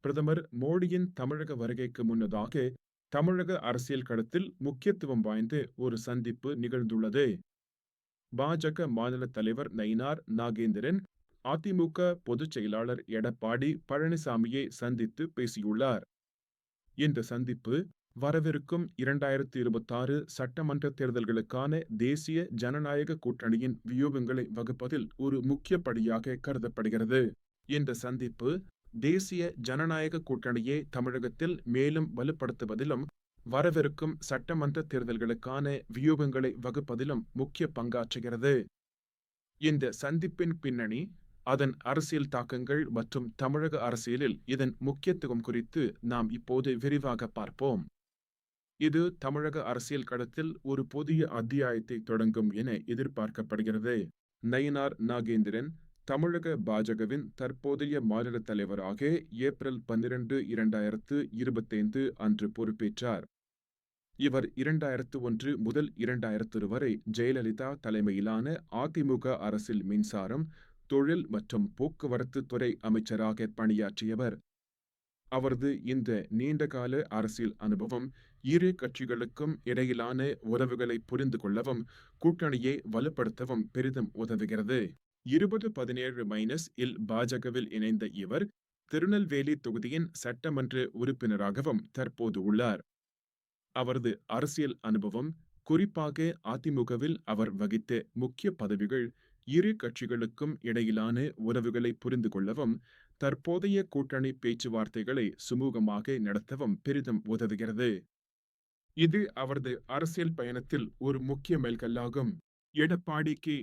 பிரதமர் மோடியின் தமிழக வருகைக்கு முன்னதாக தமிழக அரசியல் களத்தில் முக்கியத்துவம் வாய்ந்த ஒரு சந்திப்பு நிகழ்ந்துள்ளது. பாஜக மாநில தலைவர் நயினார் நாகேந்திரன் அதிமுக பொதுச் செயலாளர் எடப்பாடி பழனிசாமியை சந்தித்து பேசியுள்ளார். இந்த சந்திப்பு வரவிருக்கும் 2026 சட்டமன்ற தேர்தல்களுக்கான தேசிய ஜனநாயக கூட்டணியின் வியூகங்களை வகுப்பதில் ஒரு முக்கிய படியாக கருதப்படுகிறது. இந்த சந்திப்பு தேசிய ஜனநாயக கூட்டணியை தமிழகத்தில் மேலும் வலுப்படுத்துவதிலும் வரவிருக்கும் சட்டமன்ற தேர்தல்களுக்கான வியூகங்களை வகுப்பதிலும் முக்கிய பங்காற்றுகிறது. இந்த சந்திப்பின் பின்னணி, அதன் அரசியல் தாக்கங்கள் மற்றும் தமிழக அரசியலில் இதன் முக்கியத்துவம் குறித்து நாம் இப்போது விரிவாக பார்ப்போம். இது தமிழக அரசியல் களத்தில் ஒரு புதிய அத்தியாயத்தை தொடங்கும் என எதிர்பார்க்கப்படுகிறது. நயினார் நாகேந்திரன் தமிழக பாஜகவின் தற்போதைய மாநில தலைவராக ஏப்ரல் 12, 2025 அன்று பொறுப்பேற்றார். இவர் 2001 முதல் 2000 வரை ஜெயலலிதா தலைமையிலான அதிமுக அரசில் மின்சாரம், தொழில் மற்றும் போக்குவரத்து துறை அமைச்சராக பணியாற்றியவர். அவரது இந்த நீண்டகால அரசியல் அனுபவம் இரு கட்சிகளுக்கும் இடையிலான உறவுகளை புரிந்து கொள்ளவும் கூட்டணியை வலுப்படுத்தவும் பெரிதும் உதவுகிறது. 2017 பாஜகவில் இணைந்த இவர் திருநெல்வேலி தொகுதியின் சட்டமன்ற உறுப்பினராகவும் தற்போது உள்ளார். அவரது அரசியல் அனுபவம், குறிப்பாக அதிமுகவில் அவர் வகித்த முக்கிய பதவிகள், இரு கட்சிகளுக்கும் இடையிலான உறவுகளை புரிந்து கொள்ளவும் தற்போதைய கூட்டணி பேச்சுவார்த்தைகளை சுமூகமாக நடத்தவும் பெரிதும் உதவுகிறது. இது அவரது அரசியல் பயணத்தில் ஒரு முக்கிய மைல்கல்லாகும். எடப்பாடி கே.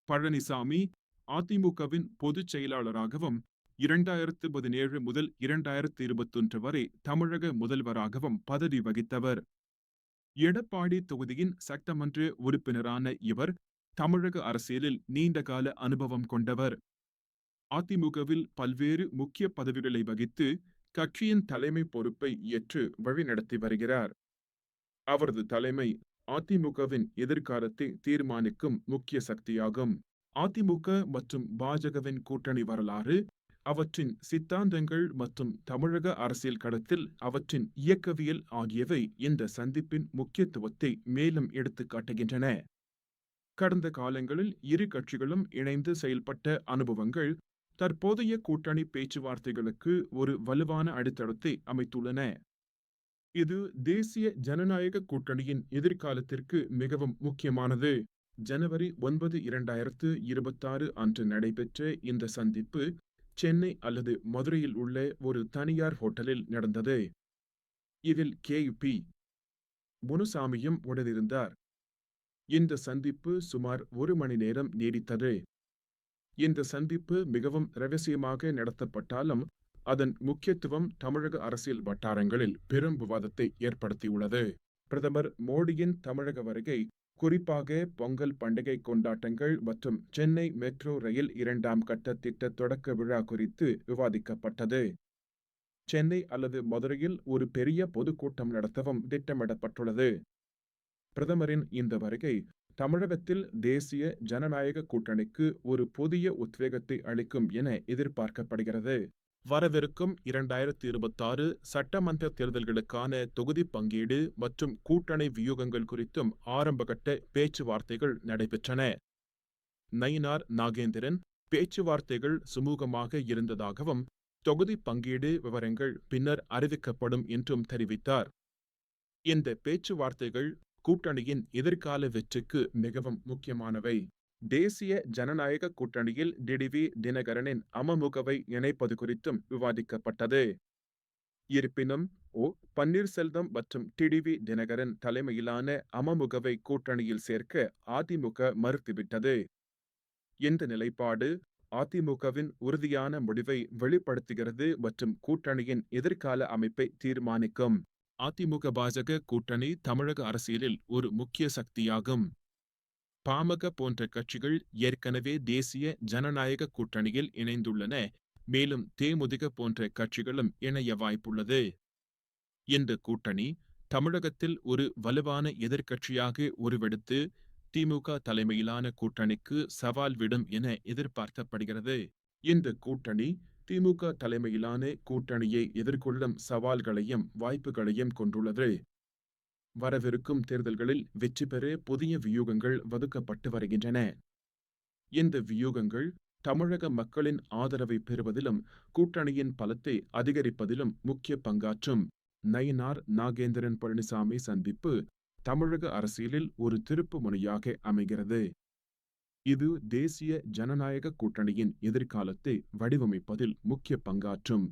பழனிசாமி அதிமுகவின் பொதுச் செயலாளராகவும் 2017 முதல் 2021 வரை தமிழக முதல்வராகவும் பதவி வகித்தவர். எடப்பாடி தொகுதியின் சட்டமன்ற உறுப்பினரான இவர் தமிழக அரசியலில் நீண்டகால அனுபவம் கொண்டவர். அதிமுகவில் பல்வேறு முக்கிய பதவிகளை வகித்து கட்சியின் தலைமை பொறுப்பை ஏற்று வழிநடத்தி வருகிறார். அவரது தலைமை அதிமுகவின் எதிர்காலத்தை தீர்மானிக்கும் முக்கிய சக்தியாகும். அதிமுக மற்றும் பாஜகவின் கூட்டணி வரலாறு, அவற்றின் சித்தாந்தங்கள் மற்றும் தமிழக அரசியல் களத்தில் அவற்றின் இயக்கவியல் ஆகியவை இந்த சந்திப்பின் முக்கியத்துவத்தை மேலும் எடுத்துக் காட்டுகின்றன. கடந்த காலங்களில் இரு கட்சிகளும் இணைந்து செயல்பட்ட அனுபவங்கள் தற்போதைய கூட்டணி பேச்சுவார்த்தைகளுக்கு ஒரு வலுவான அடித்தளத்தை அமைத்துள்ளன. இது தேசிய ஜனநாயக கூட்டணியின் எதிர்காலத்திற்கு மிகவும் முக்கியமானது. ஜனவரி 9, 2026 அன்று நடைபெற்ற இந்த சந்திப்பு சென்னை அல்லது மதுரையில் உள்ள ஒரு தனியார் ஹோட்டலில் நடந்தது. இதில் கே.பி. முனுசாமியும் உடனிருந்தார். இந்த சந்திப்பு சுமார் 1 மணி நேரம் நீடித்தது. இந்த சந்திப்பு மிகவும் ரகசியமாக நடத்தப்பட்டாலும் அதன் முக்கியத்துவம் தமிழக அரசியல் வட்டாரங்களில் பெரும் விவாதத்தை ஏற்படுத்தியுள்ளது. பிரதமர் மோடியின் தமிழக வருகை, குறிப்பாக பொங்கல் பண்டிகை கொண்டாட்டங்கள் மற்றும் சென்னை மெட்ரோ ரயில் 2ஆம் கட்ட திட்ட தொடக்க விழா குறித்து விவாதிக்கப்பட்டது. சென்னை அல்லது மதுரையில் ஒரு பெரிய பொதுக்கூட்டம் நடத்தவும் திட்டமிடப்பட்டுள்ளது. பிரதமரின் இந்த வருகை தமிழகத்தில் தேசிய ஜனநாயக கூட்டணிக்கு ஒரு புதிய உத்வேகத்தை அளிக்கும் என எதிர்பார்க்கப்படுகிறது. வரவிருக்கும் 2026 சட்டமன்ற தேர்தல்களுக்கான தொகுதி பங்கீடு மற்றும் கூட்டணி வியூகங்கள் குறித்தும் ஆரம்பகட்ட பேச்சுவார்த்தைகள் நடைபெற்றன. நயினார் நாகேந்திரன் பேச்சுவார்த்தைகள் சுமூகமாக இருந்ததாகவும் தொகுதி பங்கீடு விவரங்கள் பின்னர் அறிவிக்கப்படும் என்றும் தெரிவித்தார். இந்த பேச்சுவார்த்தைகள் கூட்டணியின் எதிர்கால வெற்றிக்கு மிகவும் முக்கியமானவை. தேசிய ஜனநாயக கூட்டணியில் டிடிவி தினகரனின் அமமுகவை இணைப்பது குறித்தும் விவாதிக்கப்பட்டது. இருப்பினும் பன்னீர்செல்வம் மற்றும் டிடிவி தினகரன் தலைமையிலான அமமுகவை கூட்டணியில் சேர்க்க அதிமுக மறுத்துவிட்டது. இந்த நிலைப்பாடு அதிமுகவின் உறுதியான முடிவை வெளிப்படுத்துகிறது மற்றும் கூட்டணியின் எதிர்கால அமைப்பை தீர்மானிக்கும். அதிமுக பாஜக கூட்டணி தமிழக அரசியலில் ஒரு முக்கிய சக்தியாகும். பாமக போன்ற கட்சிகள் ஏற்கனவே தேசிய ஜனநாயக கூட்டணியில் இணைந்துள்ளன. மேலும் தேமுதிக போன்ற கட்சிகளும் இணைய வாய்ப்புள்ளது. இந்த கூட்டணி தமிழகத்தில் ஒரு வலுவான எதிர்க்கட்சியாக உருவெடுத்து திமுக தலைமையிலான கூட்டணிக்கு சவால் விடும் என எதிர்பார்க்கப்படுகிறது. இந்த கூட்டணி திமுக தலைமையிலான கூட்டணியை எதிர்கொள்ளும் சவால்களையும் வாய்ப்புகளையும் கொண்டுள்ளது. வரவிருக்கும் தேர்தல்களில் வெற்றி பெற புதிய வியூகங்கள் வகுக்கப்பட்டு வருகின்றன. இந்த வியூகங்கள் தமிழக மக்களின் ஆதரவை பெறுவதிலும் கூட்டணியின் பலத்தை அதிகரிப்பதிலும் முக்கிய பங்காற்றும். நயினார் நாகேந்திரன் பழனிசாமி சந்திப்பு தமிழக அரசியலில் ஒரு திருப்பு முனையாக அமைகிறது. இது தேசிய ஜனநாயக கூட்டணியின் எதிர்காலத்தை வடிவமைப்பதில் முக்கிய பங்காற்றும்.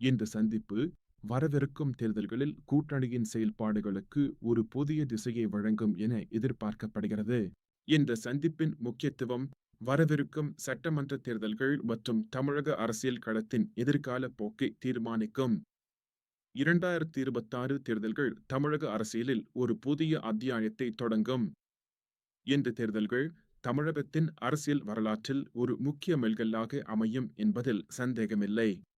இந்த சந்திப்பு வரவிருக்கும் தேர்தல்களில் கூட்டணியின் செயல்பாடுகளுக்கு ஒரு புதிய திசையை வழங்கும் என எதிர்பார்க்கப்படுகிறது. இந்த சந்திப்பின் முக்கியத்துவம் வரவிருக்கும் சட்டமன்ற தேர்தல்கள் மற்றும் தமிழக அரசியல் களத்தின் எதிர்கால போக்கை தீர்மானிக்கும். 2026 தேர்தல்கள் தமிழக அரசியலில் ஒரு புதிய அத்தியாயத்தை தொடங்கும். இந்த தேர்தல்கள் தமிழகத்தின் அரசியல் வரலாற்றில் ஒரு முக்கிய மைல்கல்லாக அமையும் என்பதில் சந்தேகமில்லை.